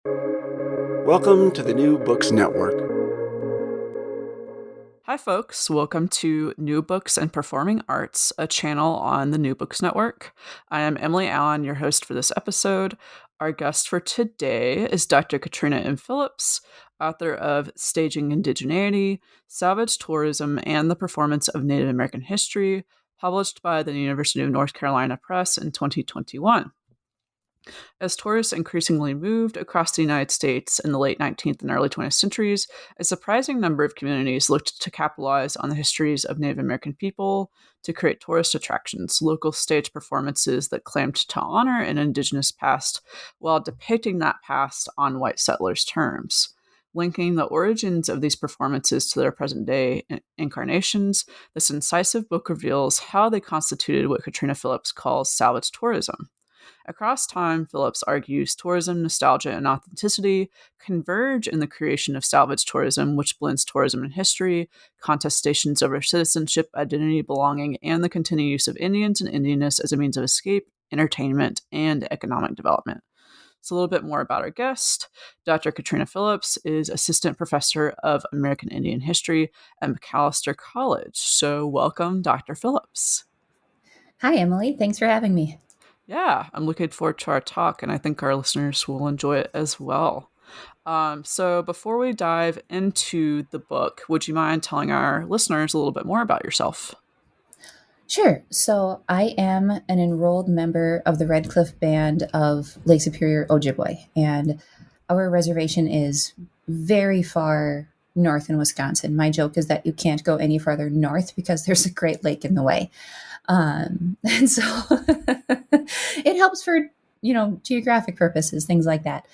Welcome to the New Books Network. Hi, folks. Welcome to New Books and Performing Arts, a channel on the New Books Network. I am Emily Allen, your host for this episode. Our guest for today is Dr. Katrina M. Phillips, author of Staging Indigeneity, Salvage Tourism, and the Performance of Native American History, published by the University of North Carolina Press in 2021. As tourists increasingly moved across the United States in the late 19th and early 20th centuries, a surprising number of communities looked to capitalize on the histories of Native American people to create tourist attractions, local stage performances that claimed to honor an indigenous past while depicting that past on white settlers' terms. Linking the origins of these performances to their present day incarnations, this incisive book reveals how they constituted what Katrina Phillips calls salvage tourism. Across time, Phillips argues tourism, nostalgia, and authenticity converge in the creation of salvage tourism, which blends tourism and history, contestations over citizenship, identity, belonging, and the continued use of Indians and Indianness as a means of escape, entertainment, and economic development. So, a little bit more about our guest. Dr. Katrina Phillips is Assistant Professor of American Indian History at Macalester College. So, welcome, Dr. Phillips. Hi, Emily. Thanks for having me. Yeah, I'm looking forward to our talk, and I think our listeners will enjoy it as well. So before we dive into the book, would you mind telling our listeners a little bit more about yourself? Sure. So I am an enrolled member of the Red Cliff Band of Lake Superior, Ojibwe, and our reservation is very far north in Wisconsin. My joke is that you can't go any farther north because there's a Great Lake in the way. And so it helps for, geographic purposes, things like that.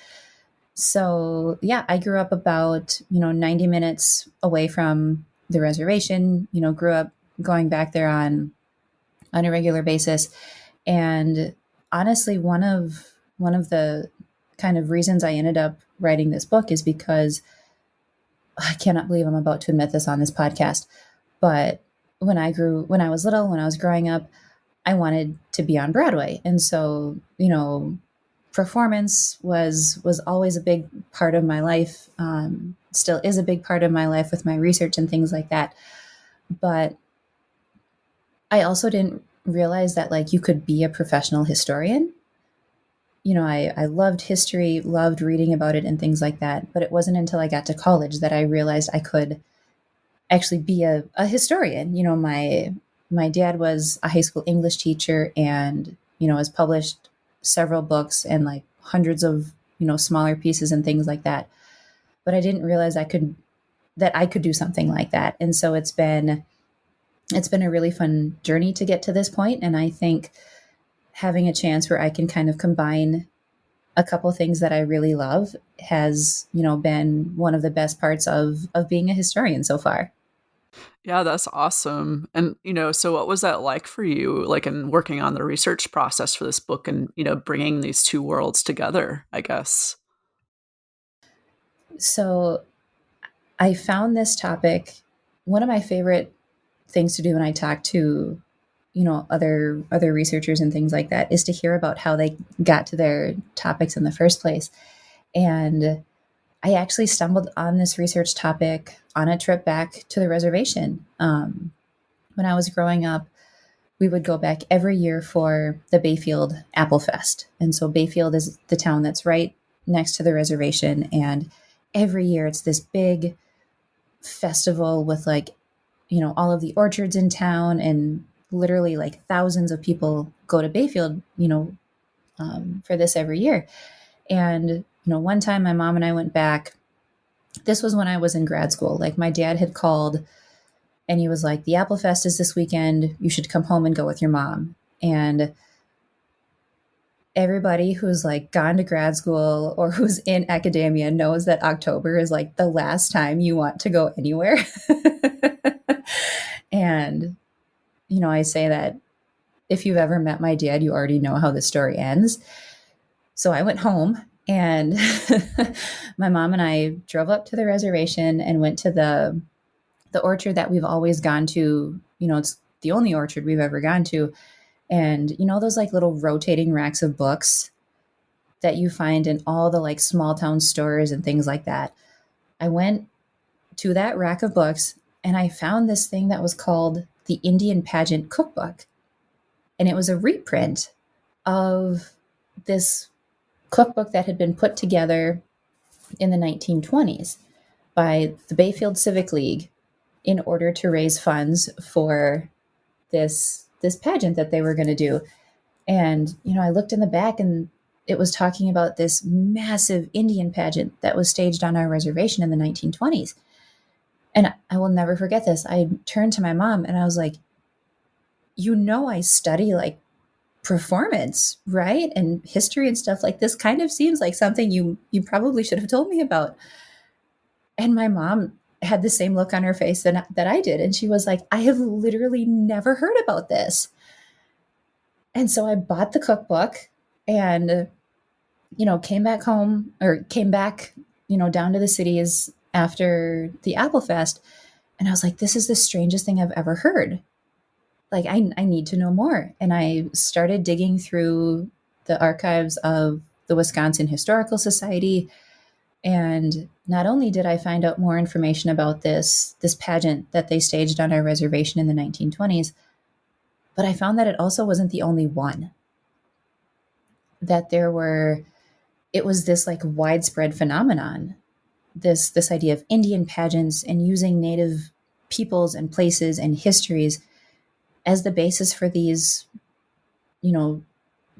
So yeah, I grew up about, 90 minutes away from the reservation, grew up going back there on a regular basis. And honestly, one of the kind of reasons I ended up writing this book is because I cannot believe I'm about to admit this on this podcast, but when I was little, when I was growing up, I wanted to be on Broadway. And so, performance was always a big part of my life. Still is a big part of my life with my research and things like that. But I also didn't realize that you could be a professional historian. I loved history, loved reading about it and things like that. But it wasn't until I got to college that I realized I could actually be a historian. My dad was a high school English teacher and, has published several books and hundreds of, smaller pieces and things like that. But I didn't realize I could do something like that. And so it's been a really fun journey to get to this point. And I think having a chance where I can kind of combine a couple things that I really love has, been one of the best parts of being a historian so far. Yeah, that's awesome. And, so what was that like for you, in working on the research process for this book and, bringing these two worlds together, I guess? So I found this topic, one of my favorite things to do when I talk to, other researchers and things like that is to hear about how they got to their topics in the first place. And I actually stumbled on this research topic on a trip back to the reservation. When I was growing up, we would go back every year for the Bayfield Apple Fest. And so Bayfield is the town that's right next to the reservation. And every year it's this big festival with all of the orchards in town, and literally thousands of people go to Bayfield, for this every year. And, one time my mom and I went back. This was when I was in grad school. My dad had called and he was like, the Apple Fest is this weekend. You should come home and go with your mom. And everybody who's gone to grad school or who's in academia knows that October is the last time you want to go anywhere. And, I say that if you've ever met my dad, you already know how the story ends. So I went home and my mom and I drove up to the reservation and went to the orchard that we've always gone to. It's the only orchard we've ever gone to. And those little rotating racks of books, that you find in all the like small town stores and things like that. I went to that rack of books and I found this thing that was called the Indian Pageant Cookbook. And it was a reprint of this cookbook that had been put together in the 1920s by the Bayfield Civic League in order to raise funds for this pageant that they were going to do. And, I looked in the back and it was talking about this massive Indian pageant that was staged on our reservation in the 1920s. And I will never forget this. I turned to my mom and I was like, I study like performance, right? And history and stuff like this kind of seems like something you probably should have told me about. And my mom had the same look on her face that I did. And she was like, I have literally never heard about this. And so I bought the cookbook and, came back home or came back, down to the cities after the Apple Fest. And I was like, this is the strangest thing I've ever heard. Like, I need to know more. And I started digging through the archives of the Wisconsin Historical Society. And not only did I find out more information about this pageant that they staged on our reservation in the 1920s, but I found that it also wasn't the only one. That it was this like widespread phenomenon, this idea of Indian pageants and using Native peoples and places and histories as the basis for these,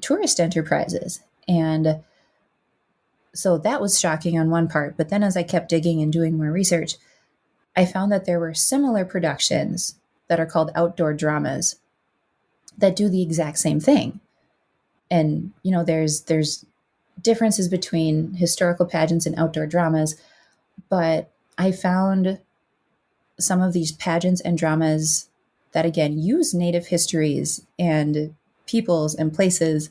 tourist enterprises. And so that was shocking on one part. But then as I kept digging and doing more research, I found that there were similar productions that are called outdoor dramas that do the exact same thing. And, there's differences between historical pageants and outdoor dramas, but I found some of these pageants and dramas that, again, use Native histories and peoples and places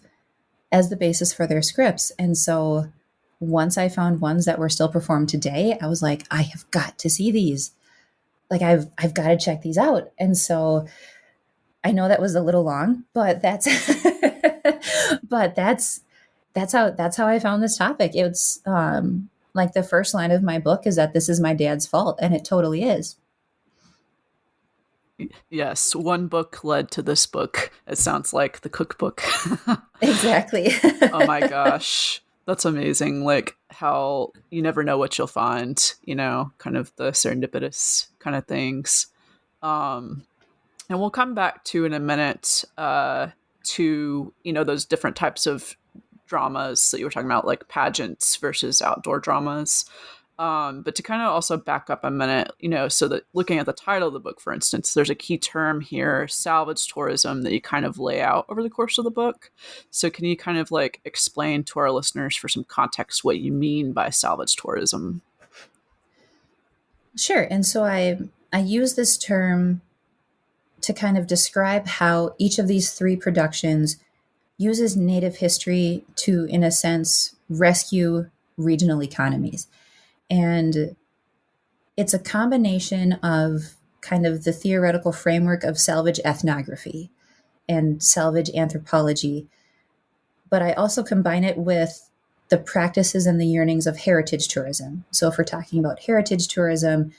as the basis for their scripts. And so once I found ones that were still performed today, I was like, I have got to see these. Like, I've got to check these out. And so I know that was a little long, but that's that's how I found this topic. It's like the first line of my book is that this is my dad's fault, and it totally is. Yes, one book led to this book. It sounds like the cookbook. Exactly. Oh my gosh. That's amazing. Like how you never know what you'll find, kind of the serendipitous kind of things. And we'll come back to in a minute to, those different types of dramas that you were talking about, like pageants versus outdoor dramas. But to kind of also back up a minute, so that looking at the title of the book, for instance, there's a key term here, salvage tourism, that you kind of lay out over the course of the book. So can you kind of like explain to our listeners for some context what you mean by salvage tourism? Sure. And so I use this term to kind of describe how each of these three productions uses Native history to, in a sense, rescue regional economies. And it's a combination of kind of the theoretical framework of salvage ethnography and salvage anthropology. But I also combine it with the practices and the yearnings of heritage tourism. So if we're talking about heritage tourism,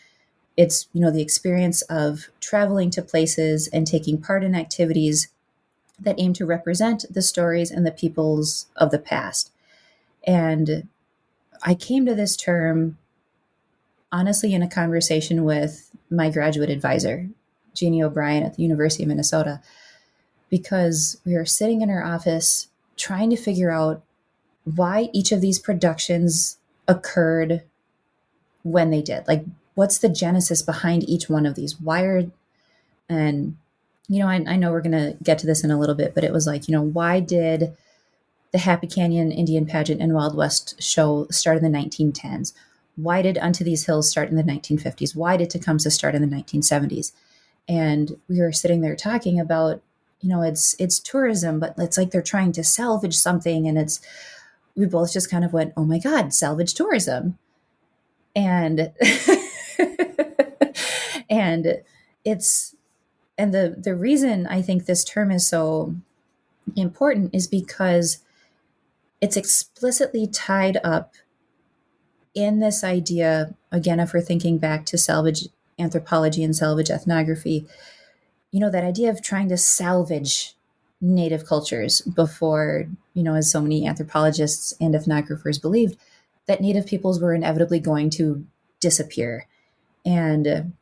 it's, the experience of traveling to places and taking part in activities that aim to represent the stories and the peoples of the past. And I came to this term, honestly, in a conversation with my graduate advisor, Jeannie O'Brien at the University of Minnesota, because we were sitting in her office trying to figure out why each of these productions occurred when they did. Like, what's the genesis behind each one of these? And, I know we're going to get to this in a little bit, but it was like, why did the Happy Canyon Indian Pageant and Wild West show start in the 1910s? Why did Unto These Hills start in the 1950s? Why did Tecumseh start in the 1970s? And we were sitting there talking about, it's tourism, but it's like they're trying to salvage something. And we both just kind of went, oh my God, salvage tourism. And, and the reason I think this term is so important is because it's explicitly tied up in this idea, again, if we're thinking back to salvage anthropology and salvage ethnography, that idea of trying to salvage native cultures before, as so many anthropologists and ethnographers believed, that native peoples were inevitably going to disappear. And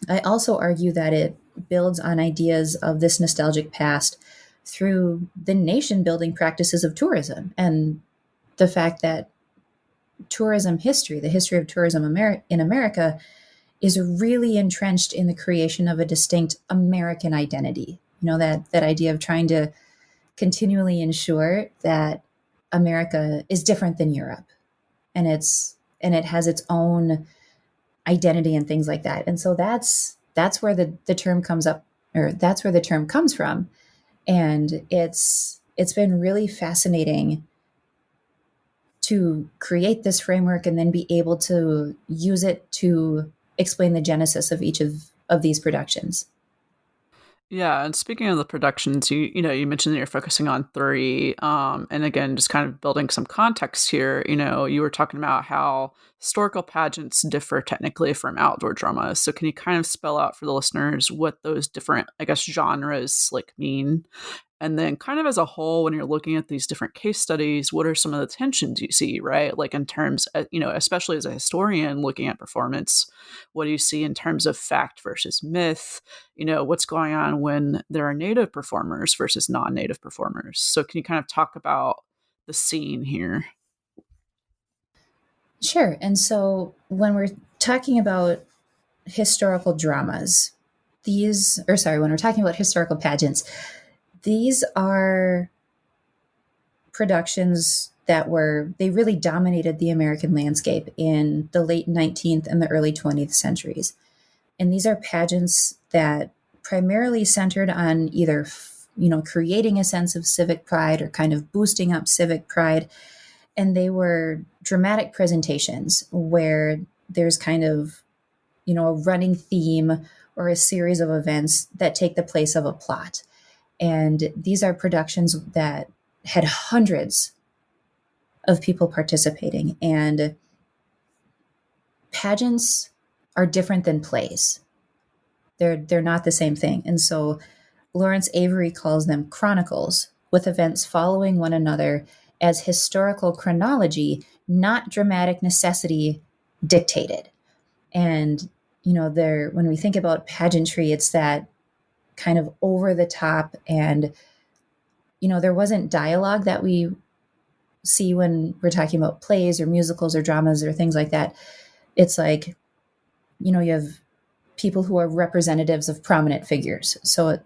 I also argue that it builds on ideas of this nostalgic past through the nation building practices of tourism and the fact that tourism history, the history of tourism in America, is really entrenched in the creation of a distinct American identity. That idea of trying to continually ensure that America is different than Europe, and it has its own identity and things like that. And so that's where the term comes up, or that's where the term comes from. And it's been really fascinating to create this framework and then be able to use it to explain the genesis of each of these productions. Yeah, and speaking of the productions, you mentioned that you're focusing on three, and again, just kind of building some context here. You were talking about how historical pageants differ technically from outdoor dramas. So, can you kind of spell out for the listeners what those different, I guess, genres mean? And then kind of as a whole, when you're looking at these different case studies, what are some of the tensions you see, right? Like in terms of, especially as a historian looking at performance, what do you see in terms of fact versus myth? What's going on when there are native performers versus non-native performers? So can you kind of talk about the scene here? Sure. And so when we're talking about historical dramas, when we're talking about historical pageants, these are productions they really dominated the American landscape in the late 19th and the early 20th centuries. And these are pageants that primarily centered on either, creating a sense of civic pride or kind of boosting up civic pride. And they were dramatic presentations where there's kind of, a running theme or a series of events that take the place of a plot. And these are productions that had hundreds of people participating. And pageants are different than plays. They're not the same thing. And so Lawrence Avery calls them chronicles, with events following one another as historical chronology, not dramatic necessity dictated. And, when we think about pageantry, it's that kind of over the top, and, there wasn't dialogue that we see when we're talking about plays or musicals or dramas or things like that. It's like, you have people who are representatives of prominent figures. So,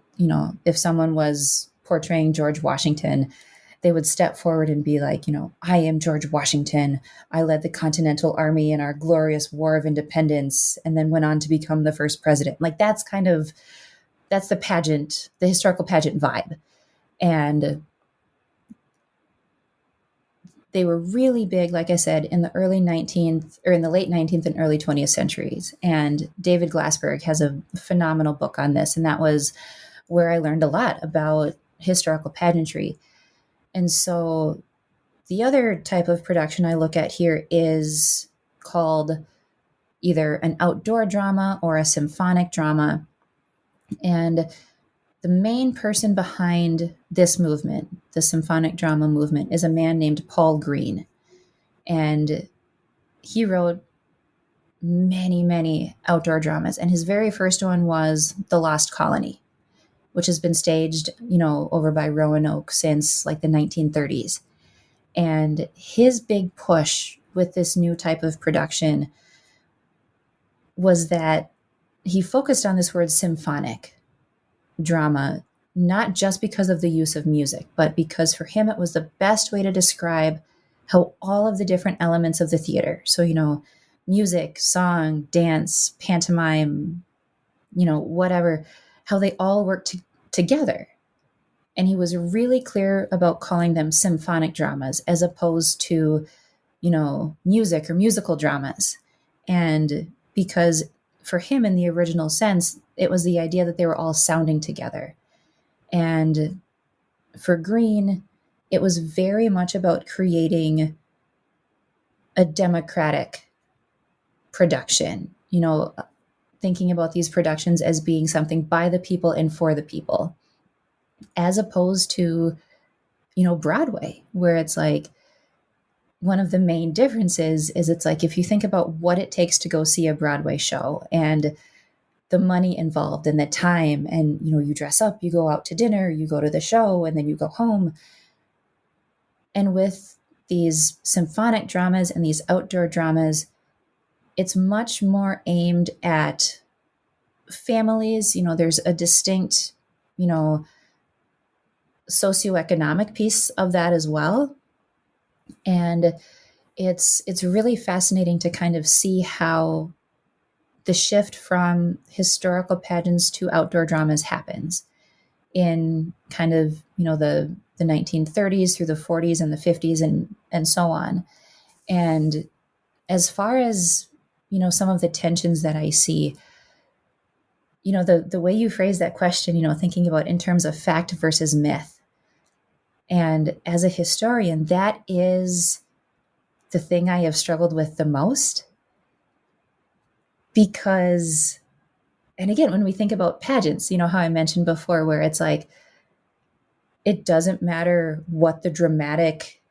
if someone was portraying George Washington, they would step forward and be like, I am George Washington. I led the Continental Army in our glorious War of Independence, and then went on to become the first president. Like that's the pageant, the historical pageant vibe. And they were really big, like I said, in the early 19th or in the late 19th and early 20th centuries. And David Glassberg has a phenomenal book on this. And that was where I learned a lot about historical pageantry. And so the other type of production I look at here is called either an outdoor drama or a symphonic drama. And the main person behind this movement, the symphonic drama movement, is a man named Paul Green. And he wrote many, many outdoor dramas. And his very first one was The Lost Colony, which has been staged, over by Roanoke since like the 1930s. And his big push with this new type of production was that he focused on this word symphonic drama, not just because of the use of music, but because for him it was the best way to describe how all of the different elements of the theater, so, music, song, dance, pantomime, whatever, how they all work together. And he was really clear about calling them symphonic dramas as opposed to, music or musical dramas. And because for him, in the original sense, it was the idea that they were all sounding together. And for Green, it was very much about creating a democratic production, thinking about these productions as being something by the people and for the people, as opposed to, Broadway, where it's like one of the main differences is it's like if you think about what it takes to go see a Broadway show and the money involved and the time, and you dress up, you go out to dinner, you go to the show, and then you go home. And with these symphonic dramas and these outdoor dramas, it's much more aimed at families. There's a distinct, socioeconomic piece of that as well. And it's really fascinating to kind of see how the shift from historical pageants to outdoor dramas happens in kind of, the 1930s through the 40s and the 50s and so on. And as far as, some of the tensions that I see, the way you phrase that question, thinking about in terms of fact versus myth. And as a historian, that is the thing I have struggled with the most. Because, and again, when we think about pageants, how I mentioned before, where it's like, it doesn't matter what the dramatic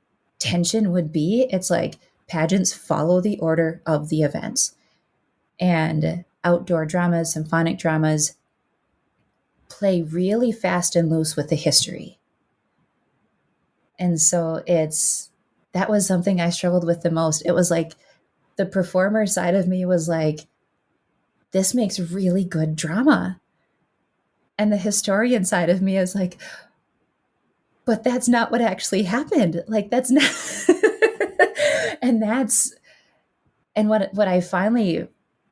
tension would be. It's like pageants follow the order of the events. And outdoor dramas, symphonic dramas, play really fast and loose with the history. And so that was something I struggled with the most. It was like the performer side of me was like, this makes really good drama. And the historian side of me is like, but that's not what actually happened. Like, that's not. and what I finally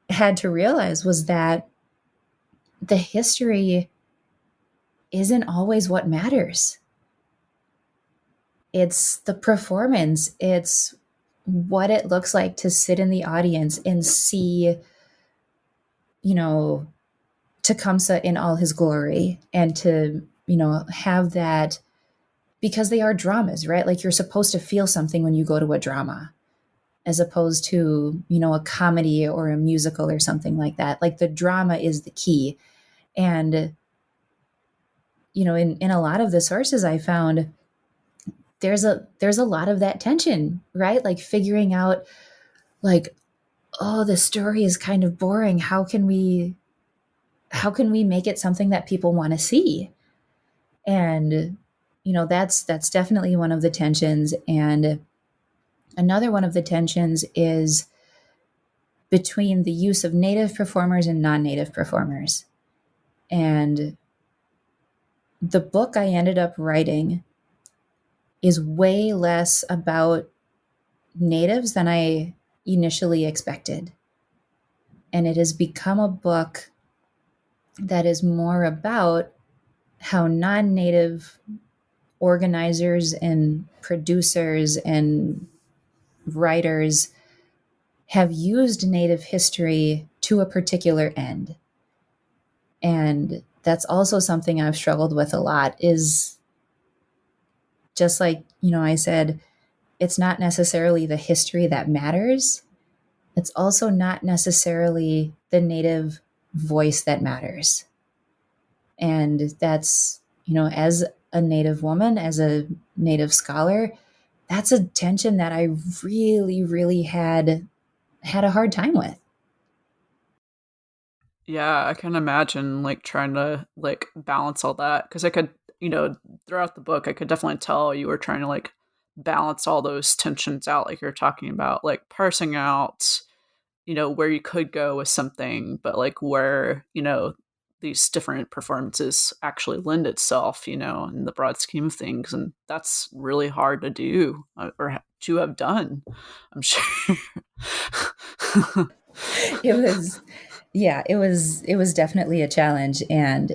had to realize was that the history isn't always what matters. It's the performance. It's what it looks like to sit in the audience and see, Tecumseh in all his glory, and to, have that, because they are dramas, right? Like, you're supposed to feel something when you go to a drama, as opposed to, a comedy or a musical or something like that. Like, the drama is the key. And, in a lot of the sources I found, there's a lot of that tension, right? Like, figuring out, like, oh, the story is kind of boring. How can we make it something that people want to see? And, that's definitely one of the tensions. And another one of the tensions is between the use of native performers and non-native performers. And the book I ended up writing is way less about natives than I initially expected. And it has become a book that is more about how non-native organizers and producers and writers have used Native history to a particular end. And that's also something I've struggled with a lot, is just like, I said, it's not necessarily the history that matters. It's also not necessarily the Native voice that matters. And that's, as a Native woman, as a Native scholar, that's a tension that I really, really had a hard time with. Yeah, I can imagine like trying to like balance all that, because I could, throughout the book, I could definitely tell you were trying to like balance all those tensions out, like you're talking about, like parsing out, where you could go with something, but like where, these different performances actually lend itself, in the broad scheme of things. And that's really hard to do, or to have done, I'm sure. It was, yeah, it was definitely a challenge. And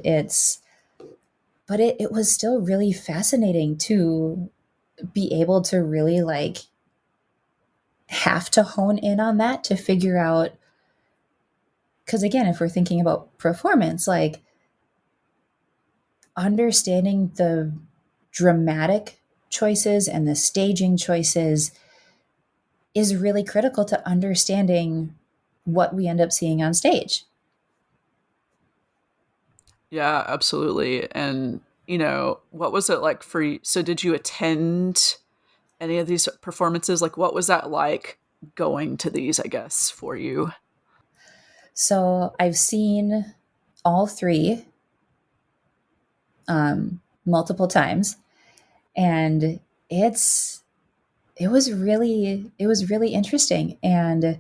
but it was still really fascinating to be able to really like have to hone in on that to figure out, because again, if we're thinking about performance, like understanding the dramatic choices and the staging choices is really critical to understanding what we end up seeing on stage. Yeah, absolutely. And, what was it like for you? So did you attend any of these performances? Like, what was that like going to these, I guess, for you? So I've seen all three multiple times, and it was really interesting. And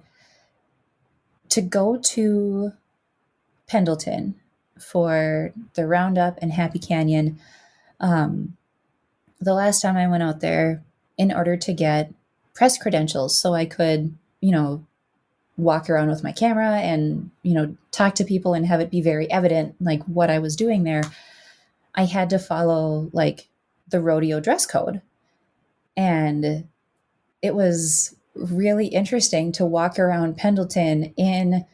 to go to Pendleton for the Roundup and Happy Canyon, the last time I went out there, in order to get press credentials so I could, walk around with my camera and, talk to people and have it be very evident, like what I was doing there, I had to follow like the rodeo dress code. And it was really interesting to walk around Pendleton in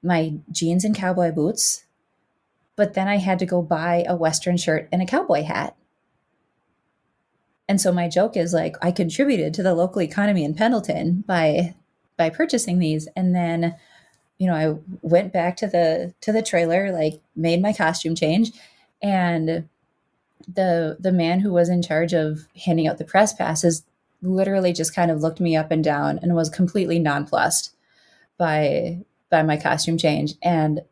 my jeans and cowboy boots, but then I had to go buy a Western shirt and a cowboy hat. And so my joke is like, I contributed to the local economy in Pendleton by purchasing these. And then, I went back to the trailer, like made my costume change, and the man who was in charge of handing out the press passes literally just kind of looked me up and down and was completely nonplussed by my costume change. And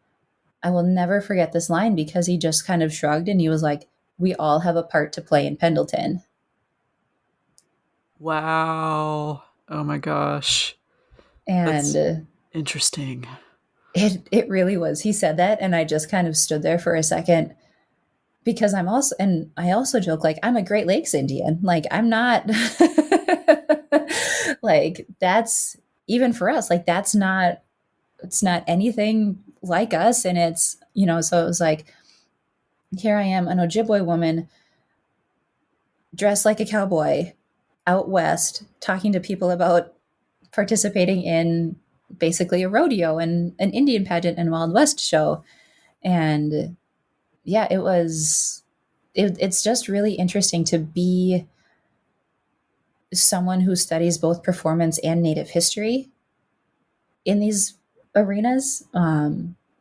I will never forget this line because he just kind of shrugged and he was like, "We all have a part to play in Pendleton." Wow. Oh my gosh. And that's interesting. It really was. He said that and I just kind of stood there for a second, because I also joke, like, I'm a Great Lakes Indian. Like, I'm not like, that's, even for us, like, it's not anything like us. And it's, so it was like, here I am, an Ojibwe woman dressed like a cowboy out west, talking to people about participating in basically a rodeo and an Indian pageant and Wild West show. And yeah, it's just really interesting to be someone who studies both performance and Native history in these arenas,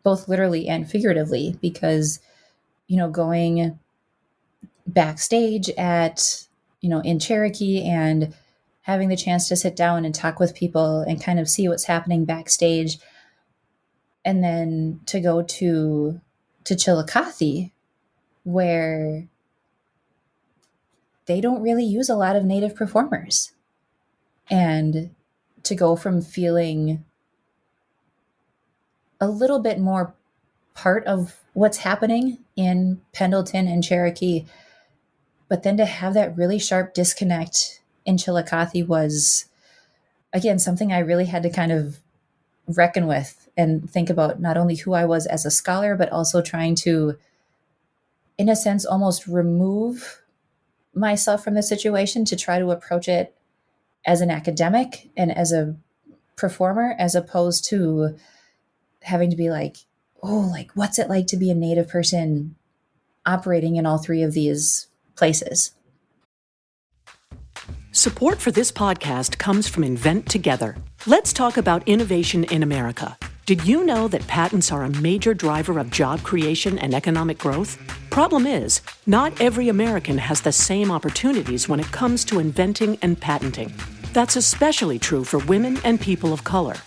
both literally and figuratively, because, going backstage at, in Cherokee and having the chance to sit down and talk with people and kind of see what's happening backstage. And then to go to Chillicothe, where they don't really use a lot of Native performers. And to go from feeling a little bit more part of what's happening in Pendleton and Cherokee, but then to have that really sharp disconnect in Chillicothe was, again, something I really had to kind of reckon with and think about, not only who I was as a scholar, but also trying to, in a sense, almost remove myself from the situation to try to approach it as an academic and as a performer, as opposed to having to be like, oh, like, what's it like to be a Native person operating in all three of these places? Support for this podcast comes from Invent Together. Let's talk about innovation in America. Did you know that patents are a major driver of job creation and economic growth? Problem is, not every American has the same opportunities when it comes to inventing and patenting. That's especially true for women and people of color.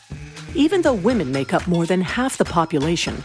Even though women make up more than half the population,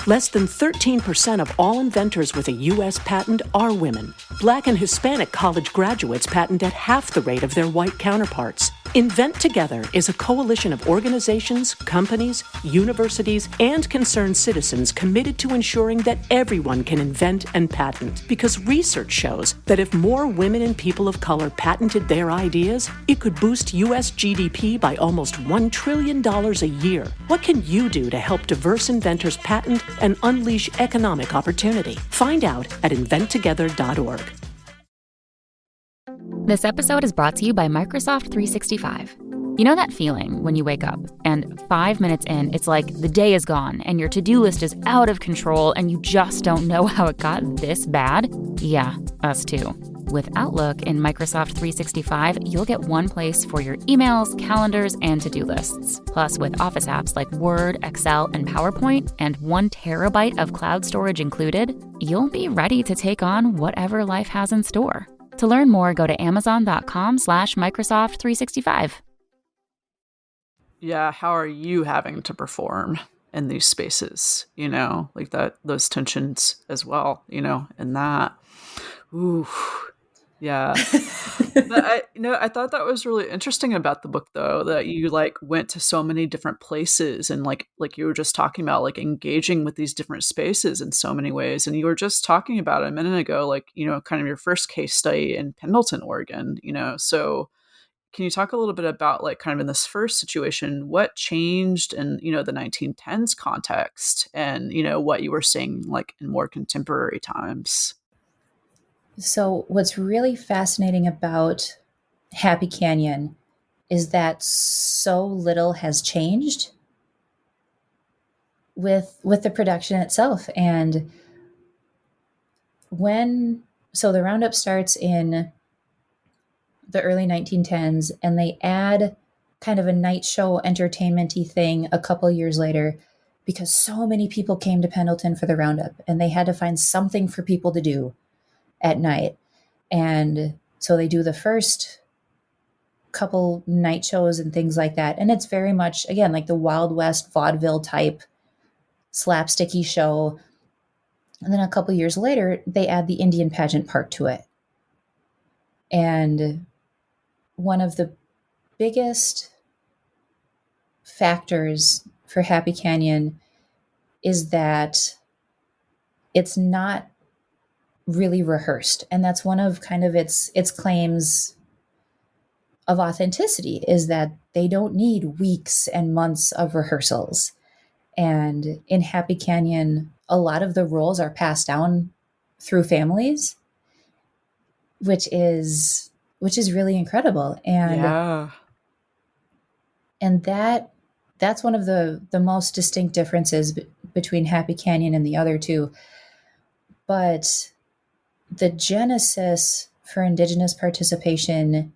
less than 13% of all inventors with a U.S. patent are women. Black and Hispanic college graduates patent at half the rate of their white counterparts. Invent Together is a coalition of organizations, companies, universities, and concerned citizens committed to ensuring that everyone can invent and patent. Because research shows that if more women and people of color patented their ideas, it could boost U.S. GDP by almost $1 trillion a year. What can you do to help diverse inventors patent and unleash economic opportunity? Find out at inventtogether.org. This episode is brought to you by Microsoft 365. You know that feeling when you wake up and 5 minutes in, it's like the day is gone and your to-do list is out of control and you just don't know how it got this bad? Yeah, us too. With Outlook in Microsoft 365, you'll get one place for your emails, calendars, and to-do lists. Plus, with Office apps like Word, Excel, and PowerPoint, and 1 terabyte of cloud storage included, you'll be ready to take on whatever life has in store. To learn more, go to amazon.com/Microsoft 365. Yeah, how are you having to perform in these spaces? Like that, those tensions as well, and that. Ooh, yeah. But I thought that was really interesting about the book, though, that you like went to so many different places and like you were just talking about, like engaging with these different spaces in so many ways. And you were just talking about a minute ago, like, kind of your first case study in Pendleton, Oregon, so can you talk a little bit about like kind of in this first situation, what changed in, the 1910s context and, what you were seeing like in more contemporary times? So, what's really fascinating about Happy Canyon is that so little has changed with the production itself. And the roundup starts in the early 1910s, and they add kind of a night show entertainment-y thing a couple years later because so many people came to Pendleton for the roundup, and they had to find something for people to do at night. And so they do the first couple night shows and things like that. And it's very much, again, like the Wild West vaudeville type slapsticky show. And then a couple years later, they add the Indian pageant part to it. And one of the biggest factors for Happy Canyon is that it's not really rehearsed. And that's one of kind of its claims of authenticity, is that they don't need weeks and months of rehearsals. And in Happy Canyon, a lot of the roles are passed down through families, which is really incredible. And Yeah. and that's one of the most distinct differences between Happy Canyon and the other two. But the genesis for Indigenous participation,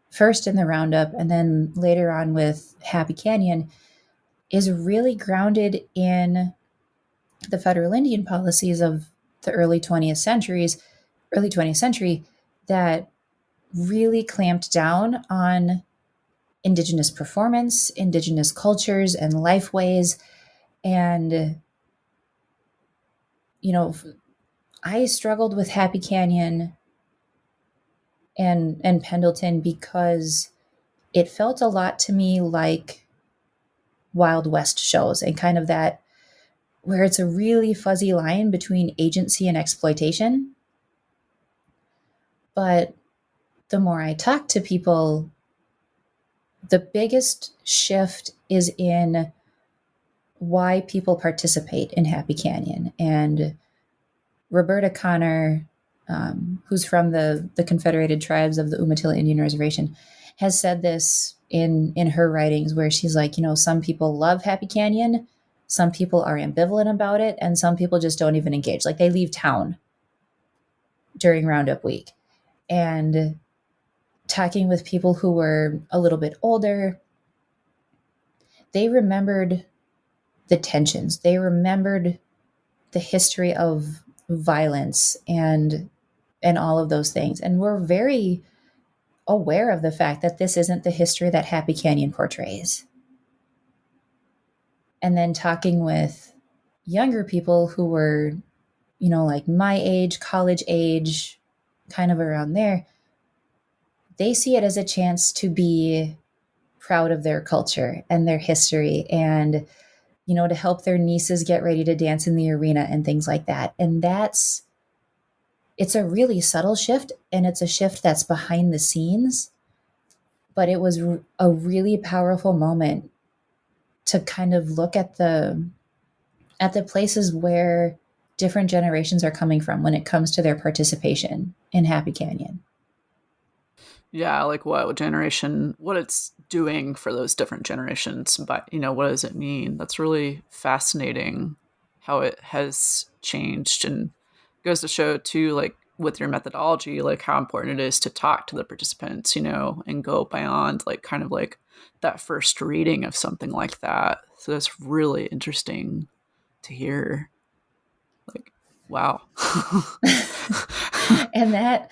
first in the roundup and then later on with Happy Canyon, is really grounded in the federal Indian policies of the early 20th century that really clamped down on Indigenous performance, Indigenous cultures and lifeways. And, I struggled with Happy Canyon and Pendleton because it felt a lot to me like Wild West shows, and kind of that where it's a really fuzzy line between agency and exploitation. But the more I talk to people, the biggest shift is in why people participate in Happy Canyon. And Roberta Connor, who's from the Confederated Tribes of the Umatilla Indian Reservation, has said this in her writings, where she's like, some people love Happy Canyon, some people are ambivalent about it, and some people just don't even engage. Like, they leave town during Roundup Week. And talking with people who were a little bit older, they remembered the tensions. They remembered the history of violence and all of those things. And we're very aware of the fact that this isn't the history that Happy Canyon portrays. And then talking with younger people who were, like my age, college age, kind of around there, they see it as a chance to be proud of their culture and their history, and, to help their nieces get ready to dance in the arena and things like that. And it's a really subtle shift, and it's a shift that's behind the scenes, but it was a really powerful moment to kind of look at the places where different generations are coming from when it comes to their participation in Happy Canyon. Yeah, like what it's doing for those different generations, but what does it mean? That's really fascinating how it has changed, and goes to show too, like with your methodology, like how important it is to talk to the participants, and go beyond like kind of like that first reading of something like that. So that's really interesting to hear. Like, wow. And that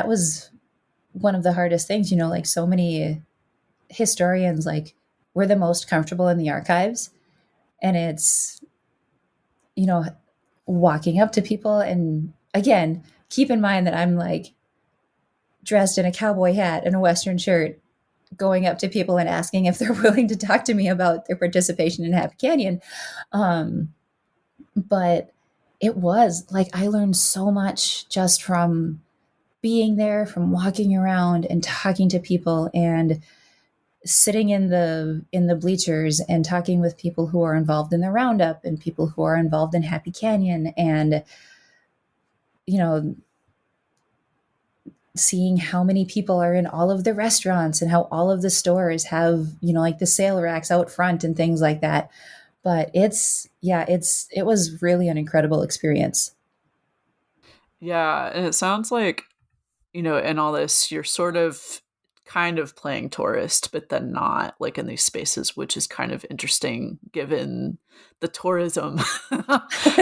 was one of the hardest things, like so many historians, like, we're the most comfortable in the archives, and it's, walking up to people. And again, keep in mind that I'm like dressed in a cowboy hat and a Western shirt, going up to people and asking if they're willing to talk to me about their participation in Happy Canyon. But it was like, I learned so much just from being there, from walking around and talking to people, and sitting in the bleachers and talking with people who are involved in the roundup and people who are involved in Happy Canyon, and seeing how many people are in all of the restaurants and how all of the stores have, like the sale racks out front and things like that. But it was really an incredible experience. Yeah, and it sounds like, in all this, you're sort of kind of playing tourist, but then not, like in these spaces, which is kind of interesting given the tourism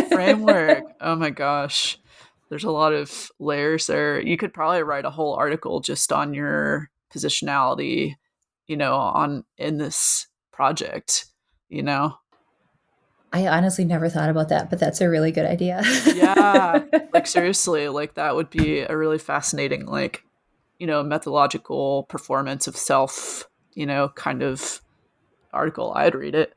framework. Oh my gosh. There's a lot of layers there. You could probably write a whole article just on your positionality, in this project, I honestly never thought about that, but that's a really good idea. Yeah, like seriously, like that would be a really fascinating, like, methodological performance of self, kind of article. I'd read it.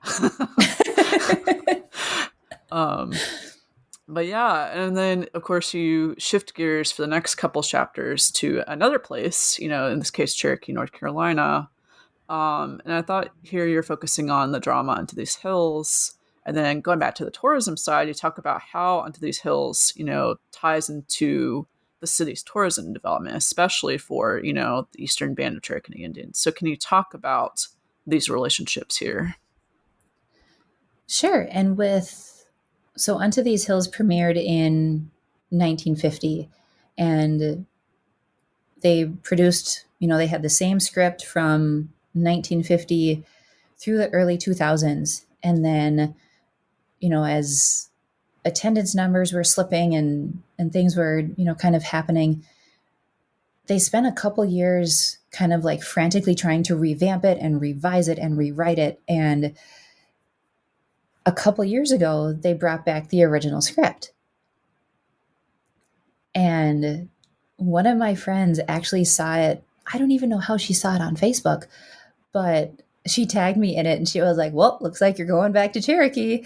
But yeah, and then of course you shift gears for the next couple chapters to another place, in this case Cherokee, North Carolina. And I thought here you're focusing on the drama Into These Hills. And then going back to the tourism side, you talk about how Into These Hills, ties into the city's tourism development, especially for, the Eastern Band of Cherokee Indians. So can you talk about these relationships here? Sure. And so Unto These Hills premiered in 1950, and they produced, they had the same script from 1950 through the early 2000s. And then, as attendance numbers were slipping and things were, kind of happening, they spent a couple years kind of like frantically trying to revamp it and revise it and rewrite it. And a couple years ago, they brought back the original script. And one of my friends actually saw it. I don't even know how she saw it on Facebook, but she tagged me in it and she was like, well, looks like you're going back to Cherokee.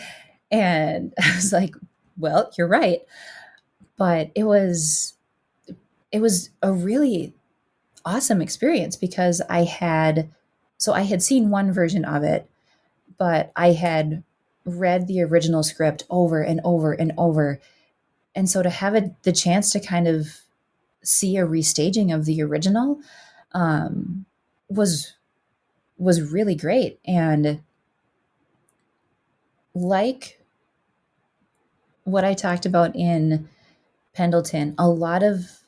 And I was like, well, you're right. But it was a really awesome experience because I had seen one version of it, but I had read the original script over and over and over. And so to have the chance to kind of see a restaging of the original was really great. And like what I talked about in Pendleton, a lot of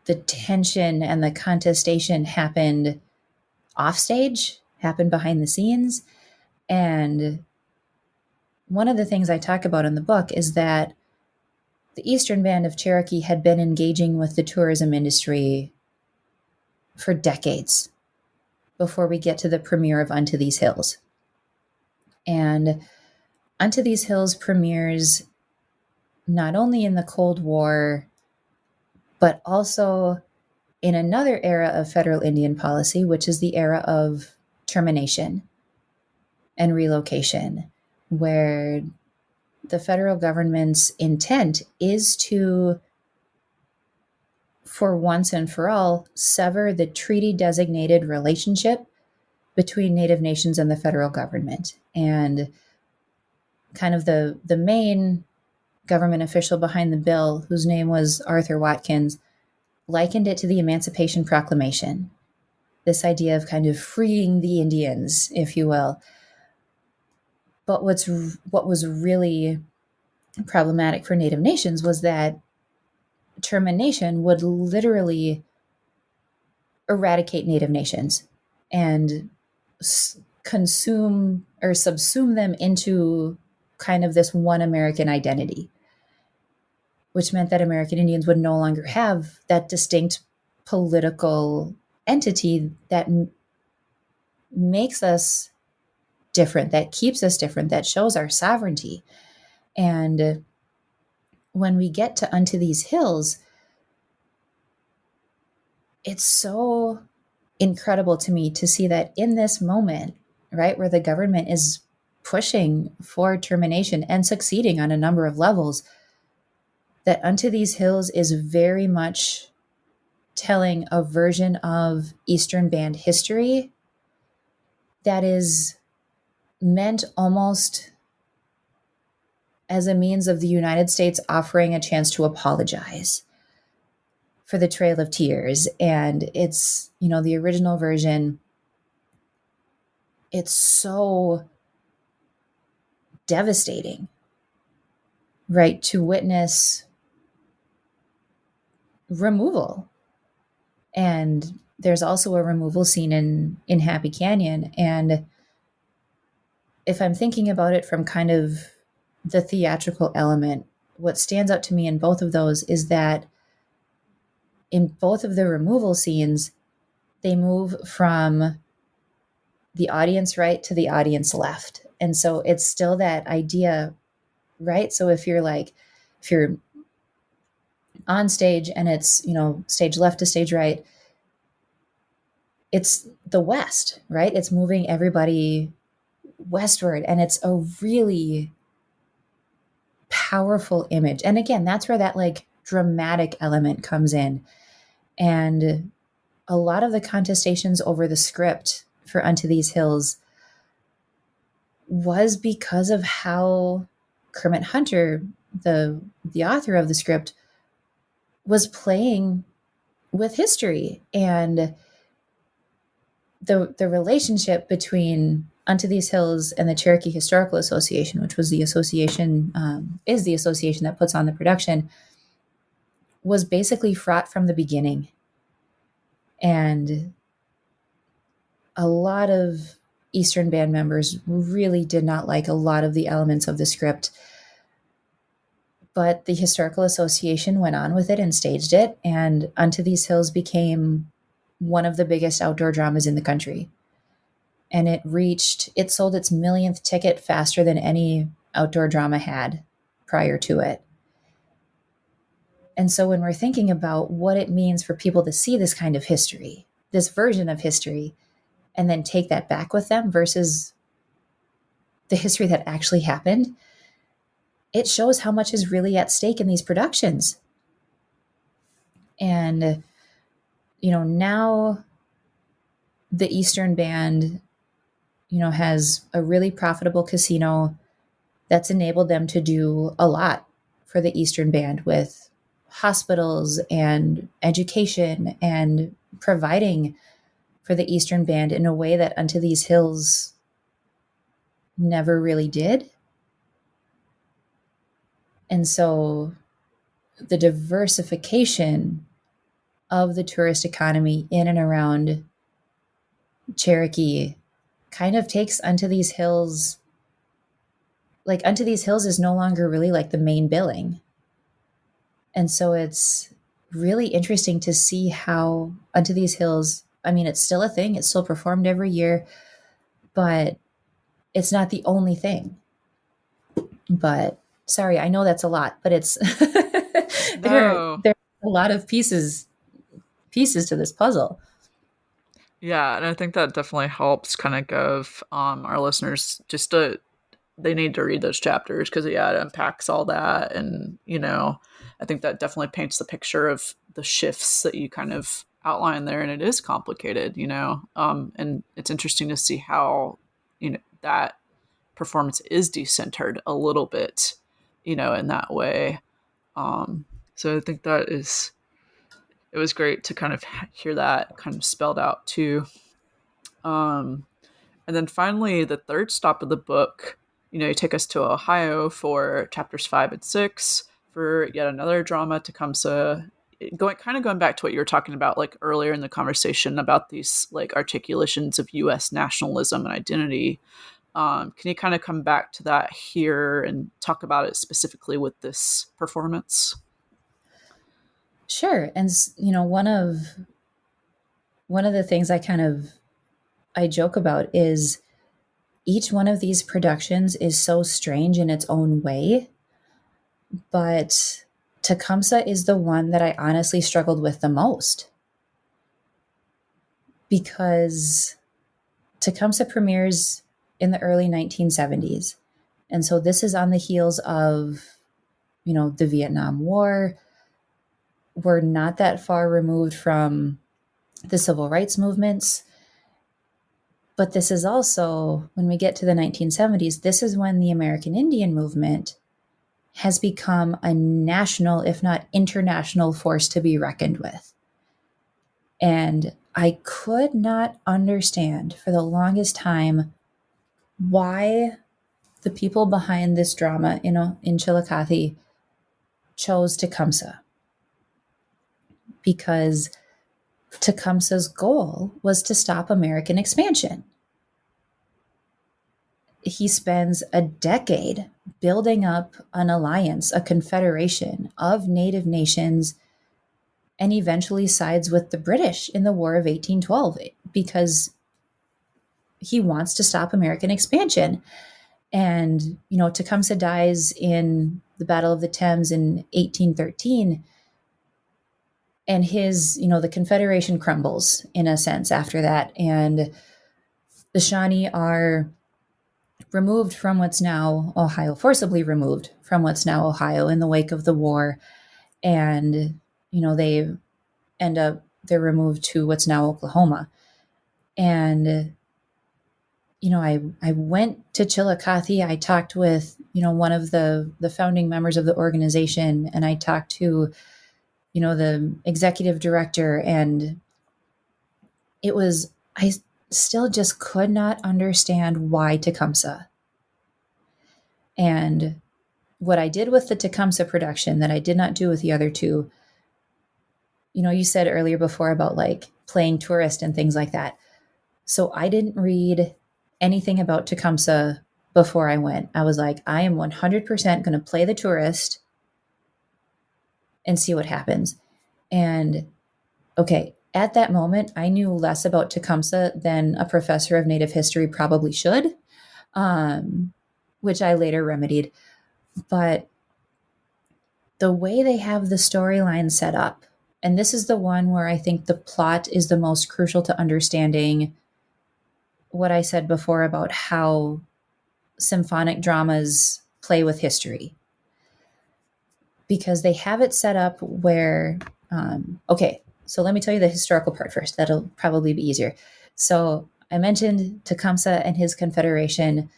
the tension and the contestation happened offstage, happened behind the scenes. And one of the things I talk about in the book is that the Eastern Band of Cherokee had been engaging with the tourism industry for decades before we get to the premiere of Unto These Hills. And Unto These Hills premieres not only in the Cold War, but also in another era of federal Indian policy, which is the era of termination and relocation, where the federal government's intent is to, for once and for all, sever the treaty-designated relationship between Native nations and the federal government. And kind of the main government official behind the bill, whose name was Arthur Watkins, likened it to the Emancipation Proclamation, this idea of kind of freeing the Indians, if you will. But what was really problematic for Native nations was that termination would literally eradicate Native nations and consume or subsume them into kind of this one American identity, which meant that American Indians would no longer have that distinct political entity that makes us different, that keeps us different, that shows our sovereignty. And when we get to Unto These Hills, it's so incredible to me to see that in this moment, right, where the government is pushing for termination and succeeding on a number of levels, that Unto These Hills is very much telling a version of Eastern Band history that is meant almost as a means of the United States offering a chance to apologize for the Trail of Tears. And it's, the original version, it's so devastating, right, to witness removal. And there's also a removal scene in Happy Canyon. And if I'm thinking about it from kind of the theatrical element, what stands out to me in both of those is that in both of the removal scenes, they move from the audience right to the audience left. And so it's still that idea, right? So if you're on stage and it's, stage left to stage right, it's the West, right? It's moving everybody westward. And it's a really powerful image. And again, that's where that dramatic element comes in. And a lot of the contestations over the script for Unto These Hills was because of how Kermit Hunter, the author of the script, was playing with history and the relationship between Unto These Hills and the Cherokee Historical Association, which was the association, is the association that puts on the production, was basically fraught from the beginning. And a lot of Eastern Band members really did not like a lot of the elements of the script. But the Historical Association went on with it and staged it, and Unto These Hills became one of the biggest outdoor dramas in the country. And it sold its millionth ticket faster than any outdoor drama had prior to it. And so when we're thinking about what it means for people to see this kind of history, this version of history, and then take that back with them versus the history that actually happened, it shows how much is really at stake in these productions. And, now the Eastern Band, has a really profitable casino that's enabled them to do a lot for the Eastern Band with hospitals and education and providing for the Eastern Band in a way that Unto These Hills never really did. And so the diversification of the tourist economy in and around Cherokee kind of takes Unto These Hills, Unto These Hills is no longer really the main billing. And so it's really interesting to see how Unto These Hills, it's still a thing. It's still performed every year, but it's not the only thing. But sorry, I know that's a lot, but it's there are a lot of pieces to this puzzle. Yeah, and I think that definitely helps kind of give our listeners they need to read those chapters because, it unpacks all that. And, I think that definitely paints the picture of the shifts that you kind of outline there. And it is complicated, and it's interesting to see how, that performance is decentered a little bit, in that way. So I think it was great to kind of hear that kind of spelled out too. And then finally, the third stop of the book, you take us to Ohio for chapters 5 and 6. for yet another drama, Tecumseh. Going back to what you were talking about like earlier in the conversation about these like articulations of U.S. nationalism and identity. Can you kind of come back to that here and talk about it specifically with this performance? Sure. And one of the things I joke about is each one of these productions is so strange in its own way, but Tecumseh is the one that I honestly struggled with the most, because Tecumseh premieres in the early 1970s. And so this is on the heels of, the Vietnam War. We're not that far removed from the civil rights movements. But this is also, when we get to the 1970s, this is when the American Indian movement has become a national, if not international, force to be reckoned with. And I could not understand for the longest time why the people behind this drama, in Chillicothe chose Tecumseh. Because Tecumseh's goal was to stop American expansion. He spends a decade building up an alliance, a confederation of Native nations, and eventually sides with the British in the War of 1812 because he wants to stop American expansion. And, Tecumseh dies in the Battle of the Thames in 1813. And the Confederation crumbles in a sense after that. And the Shawnee are removed from what's now Ohio, forcibly removed from what's now Ohio in the wake of the war. And, they're removed to what's now Oklahoma. And, I went to Chillicothe. I talked with, one of the founding members of the organization, and I talked to, the executive director, and I still just could not understand why Tecumseh. And what I did with the Tecumseh production that I did not do with the other two, you said earlier before about like playing tourist and things like that. So I didn't read anything about Tecumseh before I went. I was like, I am 100% going to play the tourist and see what happens. And okay, at that moment, I knew less about Tecumseh than a professor of Native history probably should, which I later remedied. But the way they have the storyline set up, and this is the one where I think the plot is the most crucial to understanding what I said before about how symphonic dramas play with history. Because they have it set up where, so let me tell you the historical part first. That'll probably be easier. So I mentioned Tecumseh and his confederation,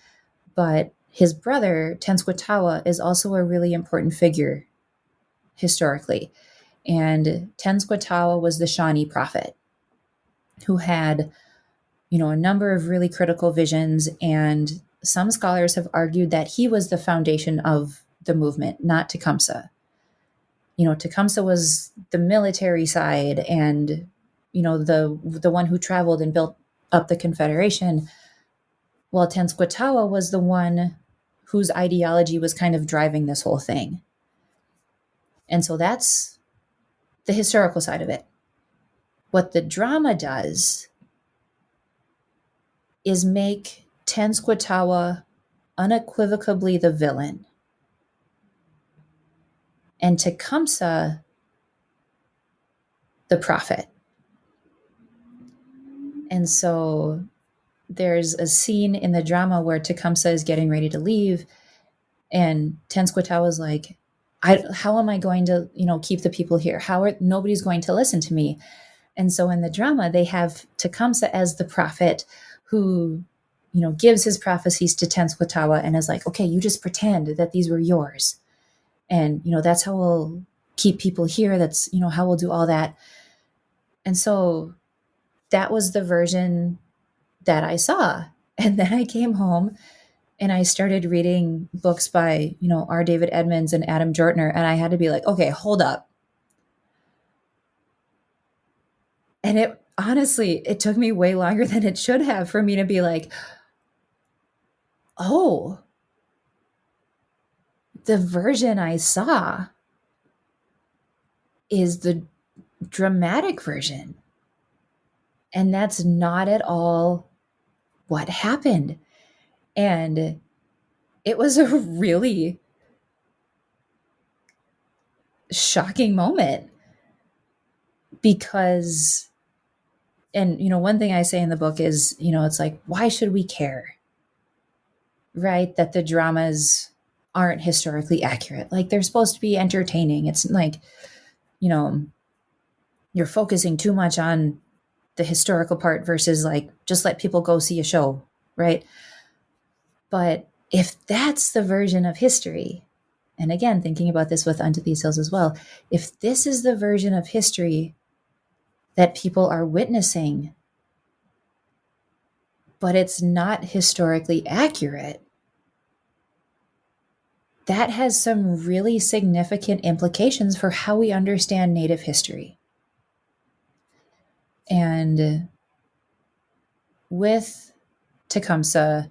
but his brother, Tenskwatawa, is also a really important figure historically. And Tenskwatawa was the Shawnee prophet who had, a number of really critical visions. And some scholars have argued that he was the foundation of the movement, not Tecumseh. Tecumseh was the military side and, the one who traveled and built up the Confederation, while Tenskwatawa was the one whose ideology was kind of driving this whole thing. And so that's the historical side of it. What the drama does is make Tenskwatawa unequivocally the villain, and Tecumseh the prophet. And so there's a scene in the drama where Tecumseh is getting ready to leave, and Tenskwatawa's like, how am I going to, keep the people here? Nobody's going to listen to me. And so in the drama, they have Tecumseh as the prophet who, gives his prophecies to Tenskwatawa and is like, okay, you just pretend that these were yours. And, that's how we'll keep people here. That's, how we'll do all that. And so that was the version that I saw. And then I came home And I started reading books by, R. David Edmonds and Adam Jortner. And I had to be like, okay, hold up. And it took me way longer than it should have for me to be like, oh, the version I saw is the dramatic version. And that's not at all what happened. And it was a really shocking moment because, and, one thing I say in the book is, it's like, why should we care? Right? That the dramas aren't historically accurate. Like, they're supposed to be entertaining. It's like, you're focusing too much on the historical part versus like, just let people go see a show, right? But if that's the version of history, and again, thinking about this with Unto These Hills as well, if this is the version of history that people are witnessing, but it's not historically accurate, that has some really significant implications for how we understand Native history. And with Tecumseh,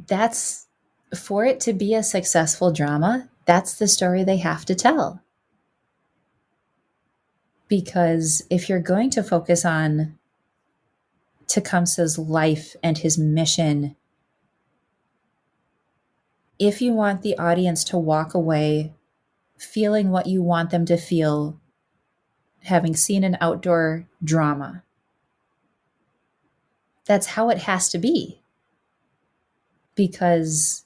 that's, for it to be a successful drama, that's the story they have to tell. Because if you're going to focus on Tecumseh's life and his mission, if you want the audience to walk away feeling what you want them to feel, having seen an outdoor drama, that's how it has to be. Because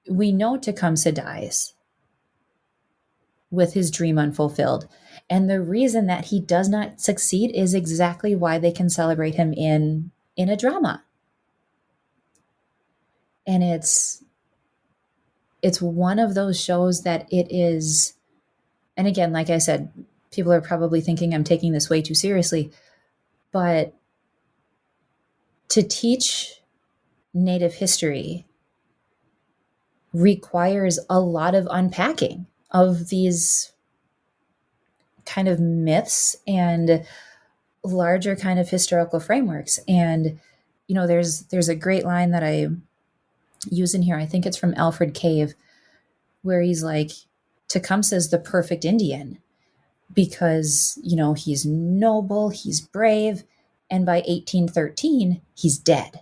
we know Tecumseh dies with his dream unfulfilled. And the reason that he does not succeed is exactly why they can celebrate him in a drama. And it's one of those shows that it is, and again, like I said, people are probably thinking I'm taking this way too seriously, but to teach Native history requires a lot of unpacking of these kind of myths and larger kind of historical frameworks. And, there's a great line that I use in here. I think it's from Alfred Cave, where he's like, Tecumseh's the perfect Indian because, he's noble, he's brave, and by 1813, he's dead.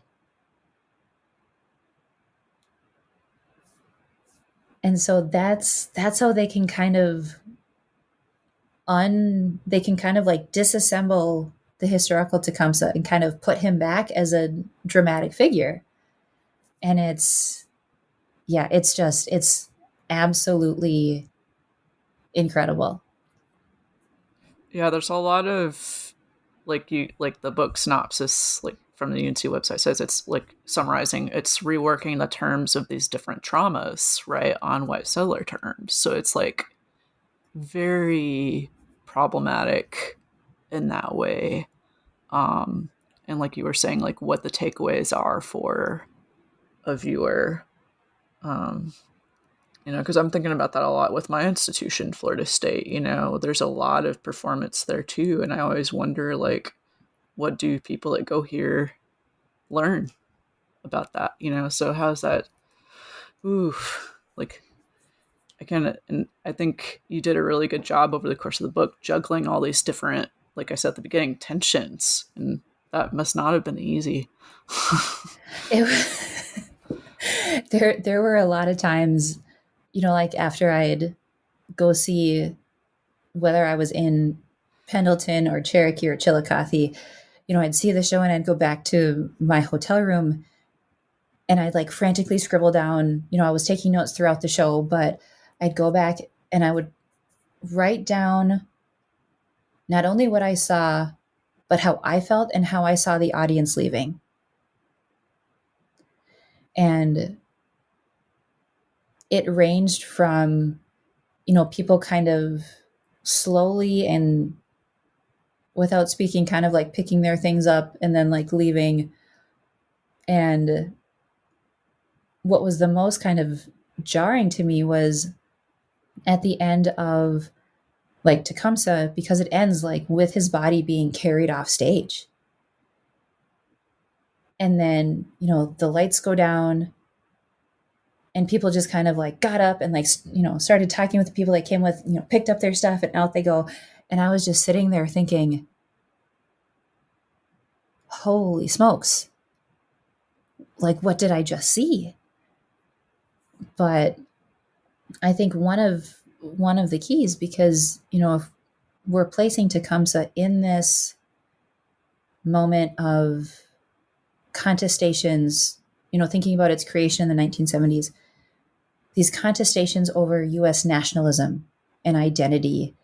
And so that's how they can kind of like disassemble the historical Tecumseh and kind of put him back as a dramatic figure. And it's absolutely incredible. Yeah, there's a lot of like the book synopsis, like from the UNC website says, it's like summarizing, it's reworking the terms of these different traumas, right, on white settler terms. So it's like very problematic in that way. And like you were saying, like what the takeaways are for a viewer. Because I'm thinking about that a lot with my institution, Florida State. There's a lot of performance there too, and I always wonder, like, what do people that go here learn about that? So how's that? Like, and I think you did a really good job over the course of the book juggling all these different, like I said at the beginning, tensions, and that must not have been easy. There were a lot of times, like after I'd go see, whether I was in Pendleton or Cherokee or Chillicothe, I'd see the show and I'd go back to my hotel room and I'd like frantically scribble down, I was taking notes throughout the show, but I'd go back and I would write down not only what I saw, but how I felt and how I saw the audience leaving. And it ranged from, people kind of slowly and without speaking, kind of like picking their things up and then like leaving, And what was the most kind of jarring to me was at the end of like Tecumseh, because it ends like with his body being carried off stage. And then, you know, the lights go down and people just kind of like got up and like, you know, started talking with the people they came with, you know, picked up their stuff and out they go. And I was just sitting there thinking, holy smokes, like, what did I just see? But I think one of the keys, because, you know, if we're placing Tecumseh in this moment of contestations, you know, thinking about its creation in the 1970s, these contestations over U.S. nationalism and identity.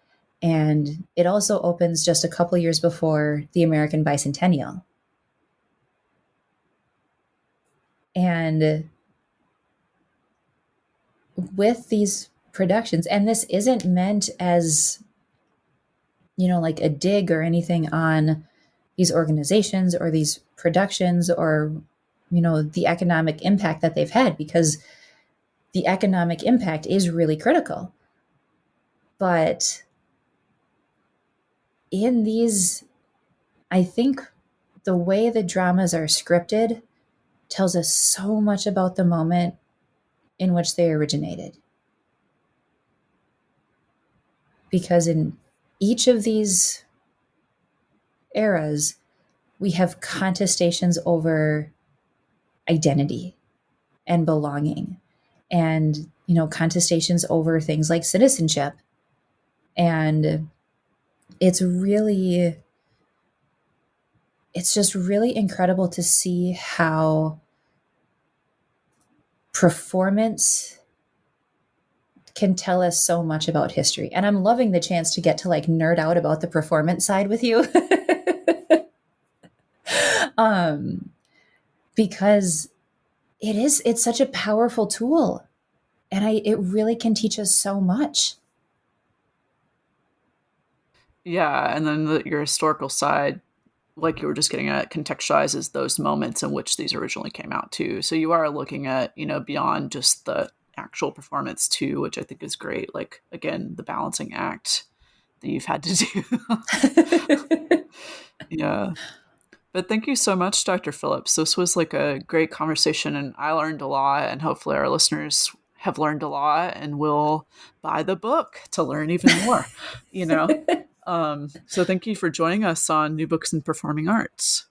And it also opens just a couple years before the American bicentennial. And with these productions, and this isn't meant as, you know, like a dig or anything on these organizations or these productions or, you know, the economic impact that they've had, because the economic impact is really critical. But in these, I think the way the dramas are scripted tells us so much about the moment in which they originated. Because in each of these eras, we have contestations over identity and belonging, and, you know, contestations over things like citizenship. And it's just really incredible to see how performance can tell us so much about history. And I'm loving the chance to get to like nerd out about the performance side with you. Because it's such a powerful tool, and it really can teach us so much. Yeah, and then your historical side, like you were just getting at, contextualizes those moments in which these originally came out too. So you are looking at, you know, beyond just the actual performance too, which I think is great. Like, again, the balancing act that you've had to do. Yeah. But thank you so much, Dr. Phillips. This was like a great conversation, and I learned a lot, and hopefully our listeners have learned a lot and will buy the book to learn even more, you know? So thank you for joining us on New Books in Performing Arts.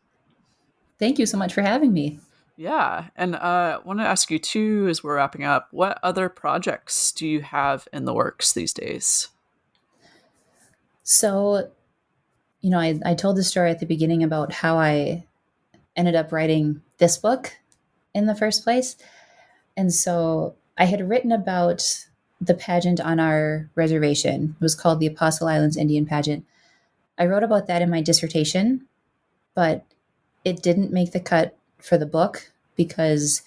Thank you so much for having me. Yeah. And I want to ask you too, as we're wrapping up, what other projects do you have in the works these days? So, you know, I told the story at the beginning about how I ended up writing this book in the first place. And so I had written about the pageant on our reservation. It was called the Apostle Islands Indian Pageant. I wrote about that in my dissertation, but it didn't make the cut for the book because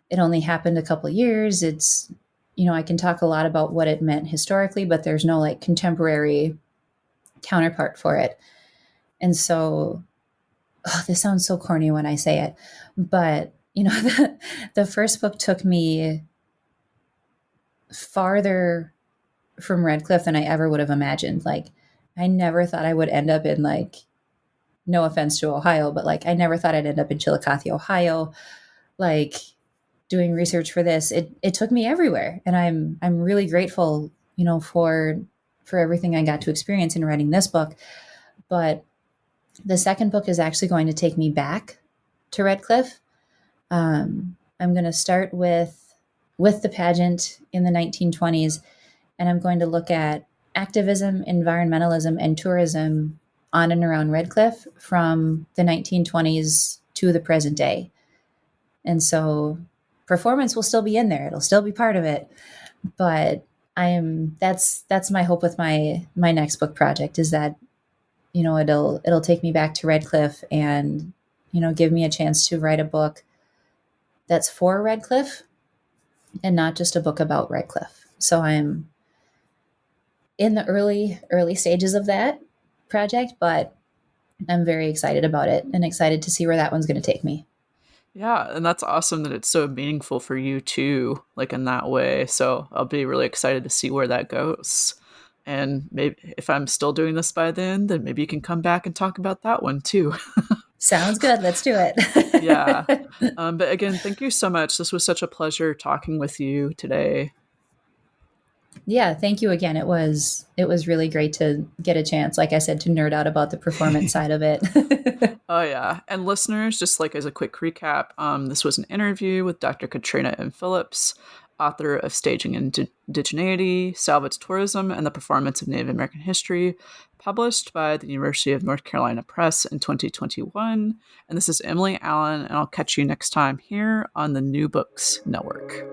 it only happened a couple of years. It's, you know, I can talk a lot about what it meant historically, but there's no like contemporary counterpart for it. And so, this sounds so corny when I say it, but, you know, the first book took me farther from Red Cliff than I ever would have imagined. Like, I never thought I would end up in, like, no offense to Ohio, but like, I never thought I'd end up in Chillicothe, Ohio, like doing research for this. It took me everywhere. And I'm really grateful, you know, for everything I got to experience in writing this book. But the second book is actually going to take me back to Red Cliff. I'm going to start with the pageant in the 1920s, and I'm going to look at activism, environmentalism, and tourism on and around Red Cliff from the 1920s to the present day. And so performance will still be in there. It'll still be part of it. But that's my hope with my next book project, is that, you know, it'll take me back to Red Cliff and, you know, give me a chance to write a book that's for Red Cliff and not just a book about Red Cliff. So I'm in the early stages of that project, but I'm very excited about it and excited to see where that one's going to take me. Yeah, and that's awesome that it's so meaningful for you too, like in that way. So I'll be really excited to see where that goes. And maybe if I'm still doing this by then maybe you can come back and talk about that one too. Sounds good. Let's do it. Yeah. But again, thank you so much. This was such a pleasure talking with you today. Yeah, thank you again. It was really great to get a chance, like I said, to nerd out about the performance side of it. Oh yeah. And listeners, just like as a quick recap, this was an interview with Dr. Katrina M. Phillips, author of Staging Indigeneity, Salvage Tourism, and the Performance of Native American History, published by the University of North Carolina Press in 2021. And this is Emily Allen, and I'll catch you next time here on the New Books Network.